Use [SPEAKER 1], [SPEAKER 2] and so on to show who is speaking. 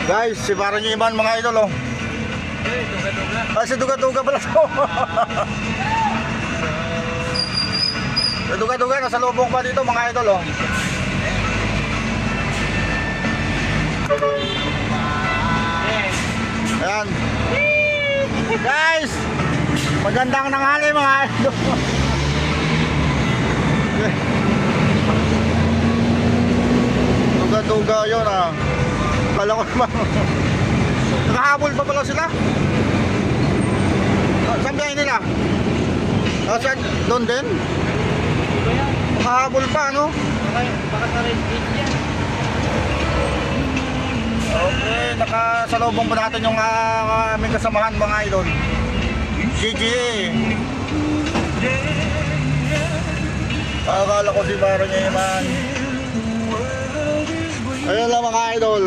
[SPEAKER 1] Guys, si parang Iman mga idol oh. Ah, si Duga-Duga pala to. Si Duga-Duga nasa lubong pa dito mga idol oh. Ayan. Guys, magandang nanghali mga idol. Duga-Duga yun ah. Kala ko naman. Nakahabol pa pala sila. Saan biyahe nila? Saan? Doon din? Nakahabol pa ano?
[SPEAKER 2] Baka sa red gate yan.
[SPEAKER 1] Okay, nakasalubong po natin yung aming kasamahan mga idol. GGA. Akala ko si Barang Iman. Ayun lang mga idol.